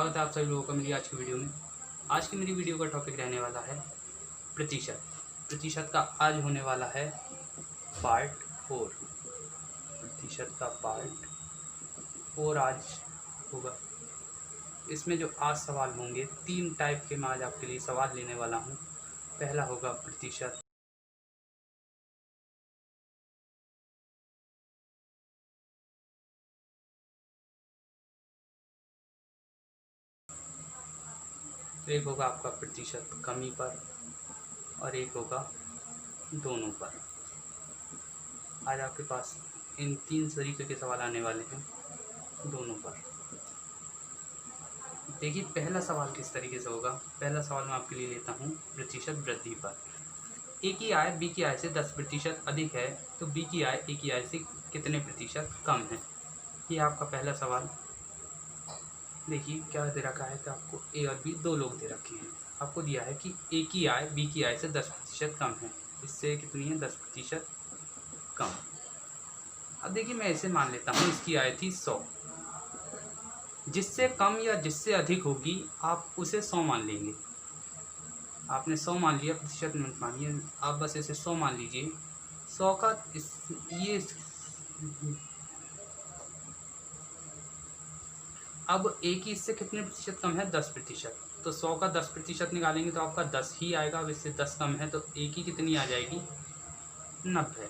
स्वागत है आप सभी लोगों का मेरी आज की वीडियो में। आज की मेरी वीडियो का टॉपिक रहने वाला है प्रतिशत। प्रतिशत का आज होने वाला है पार्ट 4। प्रतिशत का पार्ट 4 आज होगा। इसमें जो आज सवाल होंगे 3 टाइप के मैं आज आपके लिए सवाल लेने वाला हूँ। पहला होगा प्रतिशत, एक होगा आपका प्रतिशत कमी पर और एक होगा दोनों पर। आज आपके पास इन 3 तरीके के सवाल आने वाले हैं दोनों पर। देखिए पहला सवाल किस तरीके से होगा। पहला सवाल मैं आपके लिए लेता हूँ प्रतिशत वृद्धि पर। ए की आय बी की आय से 10% अधिक है तो बी की आय ए की आय से कितने प्रतिशत कम है। ये आपका पहला सवाल। देखिए क्या दे रखा है कि आपको ए और बी दो लोग दे रखे हैं। आपको दिया है कि ए की आय बी की आय से 10% कम है। इससे कितनी है 10% कम। अब देखिए मैं ऐसे मान लेता हूँ इसकी आय थी 100। जिससे कम या जिससे अधिक होगी आप उसे 100 मान लेंगे। आपने 100 मान लिया, प्रतिशत में मानिए, आप बस इसे 100 मान लीजिए। 100 का ये अब ए की इससे कितने प्रतिशत कम है 10%। तो 100 का 10% निकालेंगे तो आपका 10 ही आएगा। अब इससे 10 कम है तो ए की कितनी आ जाएगी 90।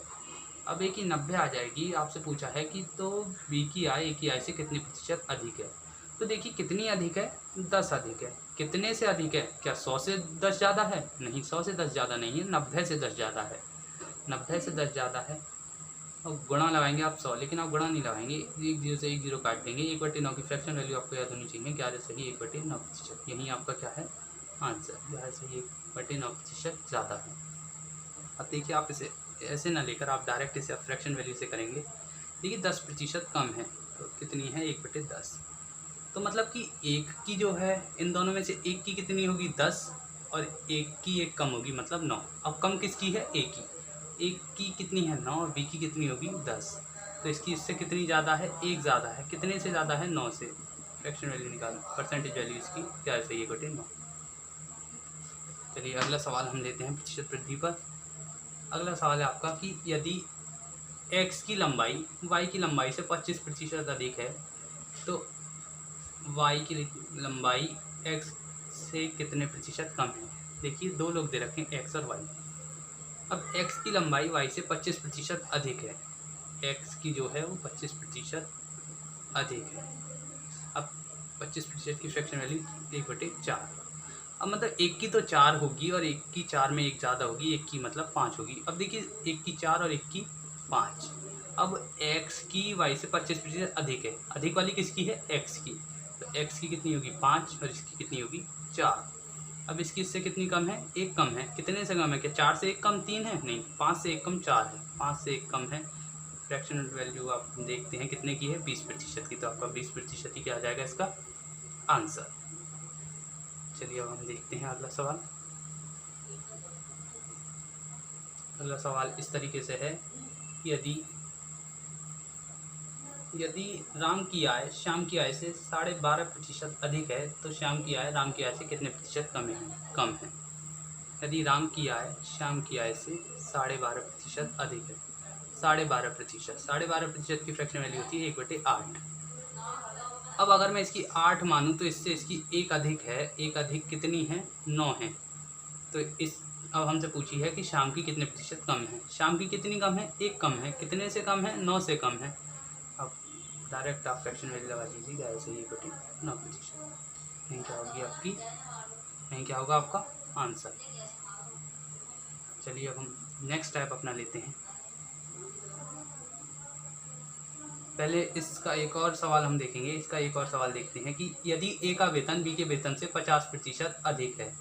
अब ए की 90 आ जाएगी। आपसे पूछा है कि तो बी की आय ए की आय से कितने प्रतिशत अधिक है। तो देखिए कितनी अधिक है 10 अधिक है। कितने से अधिक है, क्या 100 से 10 ज़्यादा है? नहीं, 100 से 10 ज़्यादा नहीं है, 90 से 10 ज़्यादा है। 90 से 10 ज़्यादा है। और गुणा लगाएंगे आप 100, लेकिन आप गुणा नहीं लगाएंगे, एक जीरो से एक जीरो काट देंगे। 1/9 की फ्रैक्शन वैल्यू आपको याद होनी चाहिए 11 सही 1/9%। यही आपका क्या है आंसर। 11 सही 1/9% ज़्यादा है। अब देखिए आप इसे ऐसे ना लेकर आप डायरेक्ट इसे फ्रैक्शन वैल्यू से करेंगे। देखिए 10% कम है तो कितनी है 1/10। तो मतलब कि एक की जो है इन दोनों में से एक की कितनी होगी 10 और एक की एक कम होगी मतलब 9। अब कम किसकी है ए की। एक की कितनी है 9 और बी की कितनी होगी 10। तो इसकी इससे कितनी ज़्यादा है, एक ज़्यादा है। कितने से ज़्यादा है 9 से। फ्रैक्शन वैल्यू निकालो, परसेंटेज वैल्यू इसकी क्या सही 1/9। चलिए अगला सवाल हम लेते हैं प्रतिशत वृद्धि पर। अगला सवाल है आपका कि यदि x की लंबाई y की लंबाई से 25% अधिक है तो y की लंबाई x से कितने प्रतिशत कम है। देखिए दो लोग दे रखे हैं x और y। अब x की लंबाई y से 25% अधिक है। x की जो है वो 25% अधिक है। अब 25% की फ्रैक्शन वैल्यू 1/4। अब मतलब एक की तो 4 होगी और एक की 4 में एक ज़्यादा होगी, एक की मतलब 5 होगी। अब देखिए एक की 4 और एक की 5। अब x की y से 25% अधिक है। अधिक वाली किसकी है x की। तो x की कितनी होगी 5 और इसकी कितनी होगी 4। अब इसकी इससे कितनी कम है, एक कम है। कितने से कम है, क्या 4 से एक कम 3 है? नहीं, 5 से एक कम 4 है। 5 से एक कम है। फ्रैक्शन वैल्यू आप देखते हैं कितने की है 20% की। तो आपका 20% ही क्या आ जाएगा इसका आंसर। चलिए अब हम देखते हैं अगला सवाल। अगला सवाल इस तरीके से है, यदि राम की आय श्याम की आय से 12.5% अधिक है तो श्याम की आय राम की आय से कितने प्रतिशत कम है। यदि राम की आय श्याम की आय से 12.5% अधिक है। 12.5%, 12.5% की फ्रैक्शन वैल्यू होती है 1/8। अब अगर मैं इसकी 8 मानूं तो इससे इसकी एक अधिक है। एक अधिक कितनी है 9 है। तो इस अब हमसे पूछी है कि शाम की कितने प्रतिशत कम है। शाम की कितनी कम है, एक कम है। कितने से कम है 9 से कम है। अब डायरेक्ट आप फ्रैक्शन वैल्यू लगा दीजिएगा ऐसे 1/9%। यहीं क्या होगी आपकी, यहीं क्या होगा आपका आंसर। चलिए अब हम नेक्स्ट टाइप अपना लेते हैं। पहले इसका एक और सवाल हम देखेंगे। इसका एक और सवाल देखते हैं कि यदि ए का वेतन बी के वेतन से 50% अधिक है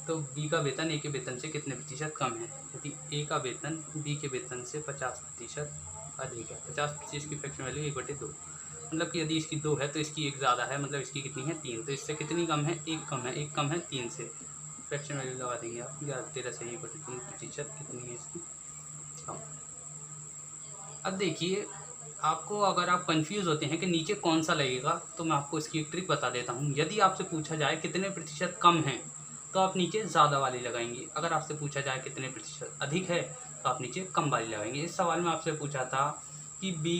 तो बी का वेतन ए के वेतन से कितने प्रतिशत कम है। यदि ए का वेतन बी के वेतन से 50% अधिक है। 50% की फ्रैक्शन वैल्यू 1/2। मतलब कि यदि इसकी 2 है तो इसकी एक ज़्यादा है, मतलब इसकी कितनी है 3। तो इससे कितनी कम है, एक कम है। एक कम है 3 से। फ्रैक्शन वैल्यू लगा देंगे आप 13 से 1/3 प्रतिशत कितनी है इसकी कम। अब देखिए आपको अगर आप कंफ्यूज होते हैं कि नीचे कौन सा लगेगा, तो मैं आपको इसकी एक ट्रिक बता देता हूँ। यदि आपसे पूछा जाए कितने प्रतिशत कम है, तो आप नीचे ज़्यादा वाली लगाएंगे। अगर आपसे पूछा जाए कितने प्रतिशत अधिक है, तो आप नीचे कम वाली लगाएंगे। इस सवाल में आपसे पूछा था कि बी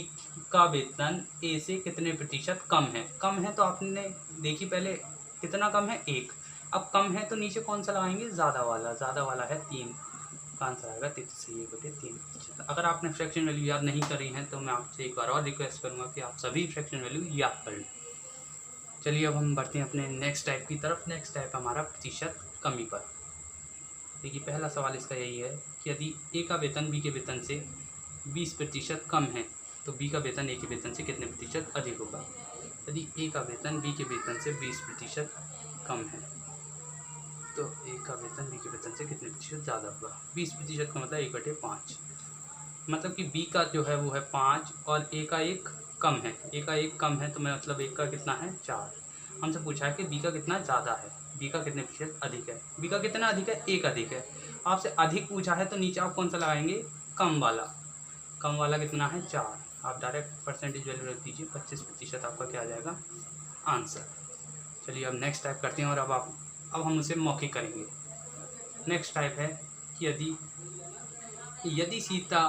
का वेतन ए से कितने प्रतिशत कम है। कम है तो आपने देखी पहले कितना कम है, 1। अब कम है तो नीचे कौन सा लगाएंगे, ज़्यादा वाला। ज़्यादा वाला है 3 का आंसर आएगा 33/3। अगर आपने फ्रैक्शन वैल्यू याद नहीं करी है तो मैं आपसे एक बार और रिक्वेस्ट करूंगा कि आप सभी फ्रैक्शन वैल्यू याद कर लें। चलिए अब हम बढ़ते हैं अपने नेक्स्ट टाइप की तरफ। नेक्स्ट टाइप हमारा प्रतिशत कमी पर। देखिए पहला सवाल इसका यही है कि यदि ए का वेतन बी के वेतन से 20% कम है, तो बी का वेतन ए के वेतन से कितने प्रतिशत अधिक होगा। यदि ए का वेतन बी के वेतन से 20% कम है, तो ए का वेतन बी के वेतन से कितने प्रतिशत ज़्यादा होगा। 20% का मतलब 1/5। मतलब कि बी का जो है वो है 5 और ए का 1 कम है। ए का 1 कम है तो मैं मतलब 1 का कितना है, 4। हमसे पूछा है कि बी का कितना ज़्यादा है, बी का कितने प्रतिशत अधिक है। बी का कितना अधिक है, 1 अधिक है। आपसे अधिक पूछा है तो नीचे आप कौन सा लगाएंगे, कम वाला। कम वाला कितना है, 4। आप डायरेक्ट परसेंटेज वैल्यू रख दीजिए, 25% आपका क्या आ जाएगा, आंसर। चलिए अब नेक्स्ट टाइप करते हैं और अब हम उसे मौखिक करेंगे। नेक्स्ट टाइप है कि यदि सीता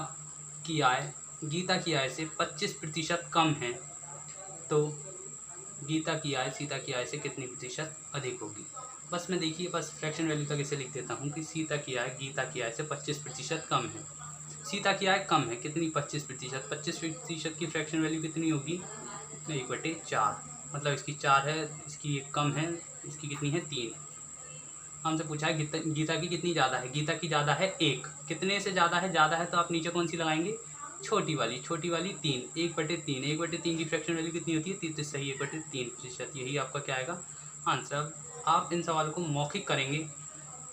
की आय गीता की आय से 25% कम है, तो गीता की आय सीता की आय से कितनी प्रतिशत अधिक होगी। बस मैं देखिए बस फ्रैक्शन वैल्यू तक इसे लिख देता हूँ कि सीता की आय गीता की आय से 25% कम है। सीता की आय कम है कितनी, 25%। 25% की फ्रैक्शन वैल्यू कितनी होगी, 1/4। मतलब इसकी 4 है, इसकी 1 कम है, इसकी कितनी है, 3। हमसे पूछा है गीता की कितनी ज़्यादा है। गीता की ज़्यादा है 1। कितने से ज़्यादा है, ज़्यादा है तो आप नीचे कौन सी लगाएंगे, छोटी वाली। छोटी वाली 3, 1/3। 1/3 की फ्रैक्शन वैल्यू कितनी होती है, 3 सही 1/3%। यही आपका क्या आएगा, आंसर। अब आप इन सवालों को मौखिक करेंगे,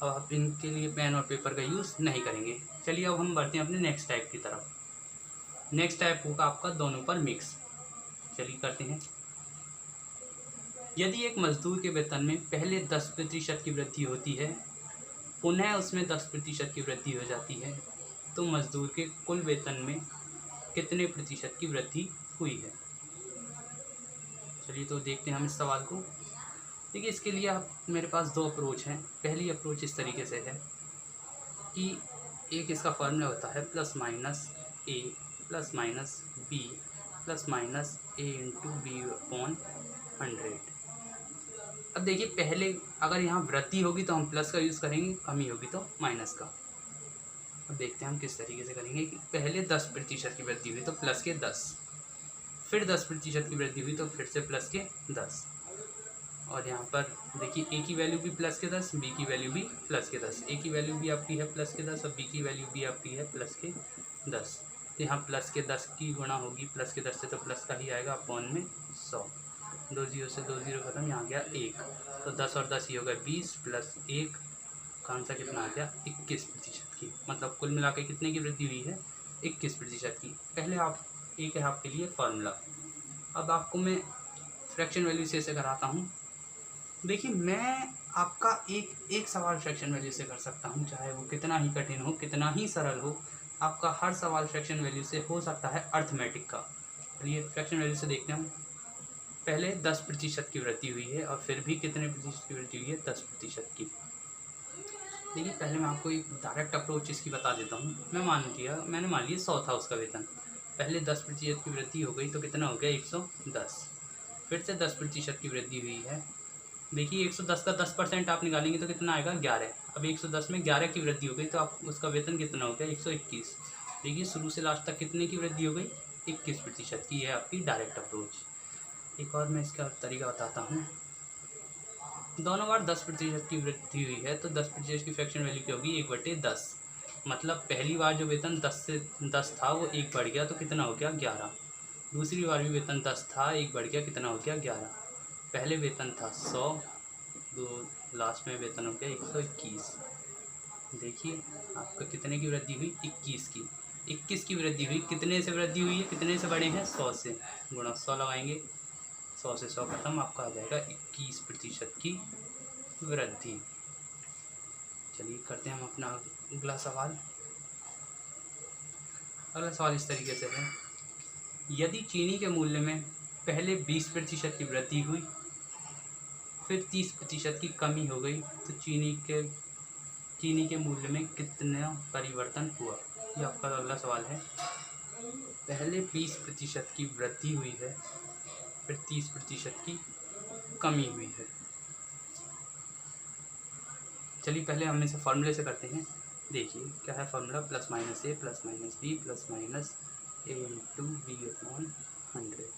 अब आप इनके लिए पेन और पेपर का यूज़ नहीं करेंगे। चलिए अब हम बढ़ते हैं अपने नेक्स्ट टाइप की तरफ। नेक्स्ट टाइप होगा आपका दोनों पर मिक्स। चलिए करते हैं। यदि एक मजदूर के वेतन में पहले 10% की वृद्धि होती है, पुनः उसमें 10% की वृद्धि हो जाती है, तो मजदूर के कुल वेतन में कितने प्रतिशत की वृद्धि हुई है। चलिए तो देखते हैं हम इस सवाल को। देखिए इसके लिए आप मेरे पास 2 अप्रोच हैं। पहली अप्रोच इस तरीके से है कि एक इसका फॉर्मूला होता है +- a + b + a into b/100। अब देखिए पहले अगर यहाँ वृद्धि होगी तो हम प्लस का यूज़ करेंगे, कमी होगी तो माइनस का। अब देखते हैं हम किस तरीके से करेंगे कि पहले 10% की वृद्धि हुई तो प्लस के 10, फिर 10% की वृद्धि हुई तो फिर से प्लस के 10, और यहाँ पर देखिए ए की वैल्यू भी प्लस के 10, बी की वैल्यू भी प्लस के 10। ए की वैल्यू भी आपकी है प्लस के 10 और बी की वैल्यू भी आपकी है प्लस के 10। तो यहाँ प्लस के 10 की गुणा होगी प्लस के 10 से, तो प्लस का ही आएगा अपॉन में 100। 2 0 से 2 0 खत्म, यहाँ गया 1, तो 10 और 10 ही हो गए 20 प्लस 1 का आंसर कितना आ गया, 21% की। मतलब कुल मिला के कितने की वृद्धि हुई है, 21% की। पहले आप एक है आपके लिए फॉर्मूला। अब आपको मैं फ्रैक्शन वैल्यू से ऐसे कराता हूँ। देखिए मैं आपका एक सवाल फ्रैक्शन वैल्यू से कर सकता हूँ, चाहे वो कितना ही कठिन हो, कितना ही सरल हो। आपका हर सवाल फ्रैक्शन वैल्यू से हो सकता है अर्थमेटिक का। चलिए फ्रैक्शन वैल्यू से देखते हैं हम। पहले 10% की वृद्धि हुई है और फिर भी कितने प्रतिशत की वृद्धि हुई है, 10% की। देखिए पहले मैं आपको एक डायरेक्ट अप्रोच इसकी बता देता हूँ। मैंने मान लिया 100 था उसका वेतन। पहले 10% की वृद्धि हो गई तो कितना हो गया, 110। फिर से 10% की वृद्धि हुई है। देखिए 110 का 10% आप निकालेंगे तो कितना आएगा, 11। अब 110 में 11 की वृद्धि हो गई तो आप उसका वेतन कितना हो गया, 121। देखिए शुरू से लास्ट तक कितने की वृद्धि हो गई, 21% की। है आपकी डायरेक्ट अप्रोच। एक और मैं इसका तरीका बताता हूँ। दोनों बार 10% की वृद्धि हुई है तो 10% की फ्रैक्शन वैल्यू क्या होगी, 1/10। मतलब पहली बार जो वेतन 10 था वो 1 बढ़ गया तो कितना हो गया, 11। दूसरी बार भी वेतन 10 था, 1 बढ़ गया, कितना हो गया, 11। पहले वेतन था 100, तो लास्ट में वेतन हो गया 121। देखिए आपका कितने की वृद्धि हुई, 21 की। 21 की वृद्धि हुई, कितने से वृद्धि हुई है, कितने से बढ़े हैं, 100 से। गुणा 100 लगाएंगे, 100 से 100 खत्म, आपका आ जाएगा 21% की वृद्धि। चलिए करते हैं हम अपना अगला सवाल। अगला सवाल इस तरीके से है यदि चीनी के मूल्य में पहले 20% की वृद्धि हुई, फिर 30% की कमी हो गई, तो चीनी के मूल्य में कितना परिवर्तन हुआ? ये आपका अगला सवाल है। पहले 20% की वृद्धि हुई है, फिर 30% की कमी हुई है। चलिए पहले हम इसे फॉर्मूले से करते हैं। देखिए क्या है formula, plus minus A plus minus B plus minus A into B upon 100।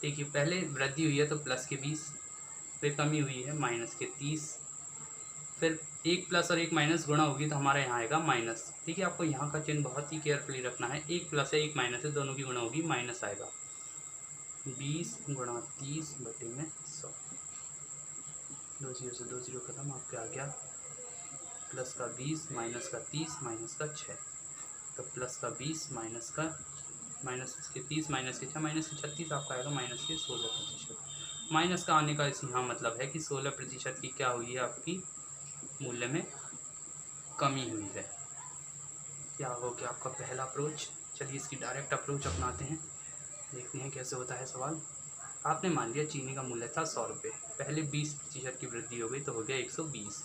देखिए पहले वृद्धि हुई है तो प्लस के 20, फिर कमी हुई है माइनस के 30, फिर एक प्लस और एक माइनस गुणा होगी तो हमारा यहाँ आएगा माइनस। ठीक है, आपको यहाँ का चिन्ह बहुत ही केयरफुली रखना है। एक प्लस है एक माइनस है, दोनों की गुणा होगी, माइनस आएगा। 20 गुणा 30 बटे में 100, 2 0 से 2 0 खत्म, आपके आ गया प्लस का 20 माइनस का 30 माइनस का 6। तो प्लस का 20 माइनस के 30 माइनस के 6 माइनस के 36, आपका आएगा माइनस के 16%। माइनस का आने का इस यहाँ मतलब है कि 16% की क्या हुई है, आपकी मूल्य में कमी हुई है। क्या हो गया आपका पहला अप्रोच। चलिए इसकी डायरेक्ट अप्रोच अपनाते हैं, देखते हैं कैसे होता है सवाल। आपने मान लिया चीनी का मूल्य था 100 रुपये, पहले 20% की वृद्धि हो गई तो हो गया 120,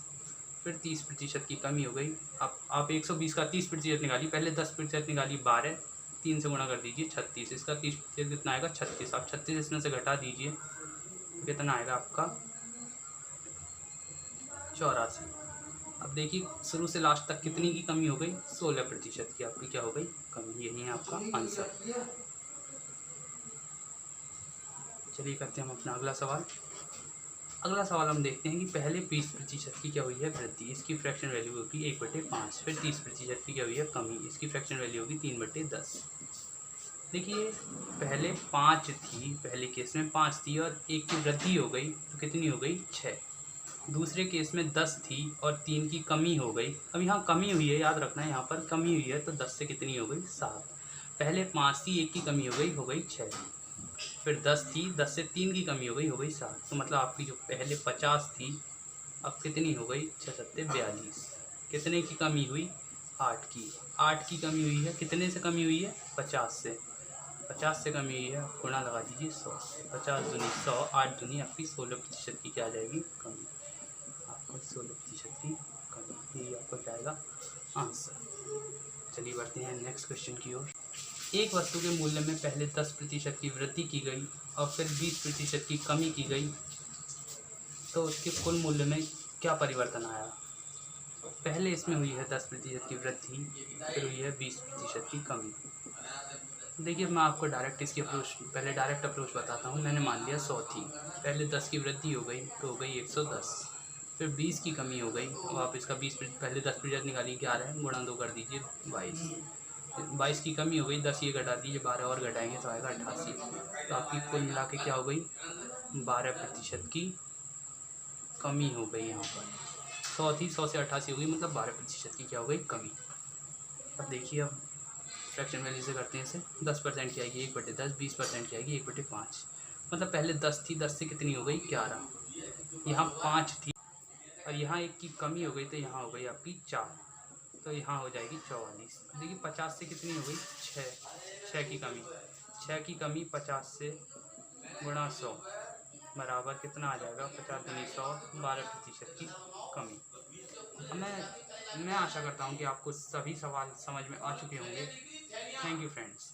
फिर 30% की कमी हो गई। अब आप 120 का 30% निकाली, पहले 10% निकाली 12, 3 से गुणा कर दीजिए 36, इसका 30% कितना आएगा 36। आप 36 इसमें से घटा दीजिए तो कितना आएगा आपका 84। अब देखिए शुरू से लास्ट तक कितनी की कमी हो गई, 16% की आपकी क्या हो गई कमी। यही है आपका आंसर। चलिए करते हैं हम अपना अगला सवाल। अगला सवाल हम देखते हैं कि पहले 20% की क्या हुई है वृद्धि, इसकी फ्रैक्शन वैल्यू होगी 1/5, फिर 30% की क्या हुई है कमी, इसकी फ्रैक्शन वैल्यू होगी 3/10। देखिए पहले 5 थी, पहले केस में 5 थी और 1 की वृद्धि हो गई तो कितनी हो गई 6। दूसरे केस में 10 थी और 3 की कमी हो गई। अब यहाँ कमी हुई है, याद रखना है यहाँ पर कमी हुई है, तो 10 से कितनी हो गई 7। पहले 5 थी, 1 की कमी हो गई 6। फिर 10 थी, 10 से 3 की कमी हो गई 7। तो मतलब आपकी जो पहले 50 थी अब कितनी हो गई 6 7 42। कितने की कमी हुई 8 की। 8 की कमी हुई है, कितने से कमी हुई है 50 से। 50 से कमी हुई है, गुणा लगा दीजिए 100, 50 दूनी 100, 8 दूनी आपकी 16% की क्या आ जाएगी कमी। आपको 16% की कमी, ये आपको क्या आएगा आंसर। चलिए बढ़ते हैं नेक्स्ट क्वेश्चन की ओर। एक वस्तु के मूल्य में पहले 10% की वृद्धि की गई और फिर 20% की कमी की गई, तो उसके कुल मूल्य में क्या परिवर्तन आया। पहले इसमें हुई है 10% की वृद्धि, फिर हुई है 20% की कमी। देखिए मैं आपको डायरेक्ट इसकी डायरेक्ट अप्रोच बताता हूँ। मैंने मान लिया 100 थी, पहले 10 की वृद्धि हो गई तो हो गई 110, फिर 20 की कमी हो गई। अब आप इसका 20 पहले 10% निकालिए, 11 गुणा 2 कर दीजिए 22 की कमी हो गई, 10 ये घटा दीजिए, 12 और घटाएंगे तो आएगा 88। तो आपकी कुल मिला के क्या हो गई 12% की कमी हो गई। यहाँ पर 100 थी, 100 से 88 हो गई, मतलब 12% की क्या हो गई कमी। अब देखिए अब फ्रैक्शन वैल्यू से करते हैं इसे। 10% की आएगी 1/10, 20% की आएगी 1/5। मतलब पहले 10 थी, 10 से कितनी हो गई 11, यहाँ 5 थी और यहाँ 1 की कमी हो गई तो यहाँ हो गई आपकी 4, तो यहाँ हो जाएगी 44। देखिए 50 से कितनी हो गई 6 की कमी, 6 की कमी 50 से गुणा 100 बराबर कितना आ जाएगा 50 दूनी 100, 12% की कमी। अब मैं आशा करता हूँ कि आपको सभी सवाल समझ में आ चुके होंगे। Thank you friends.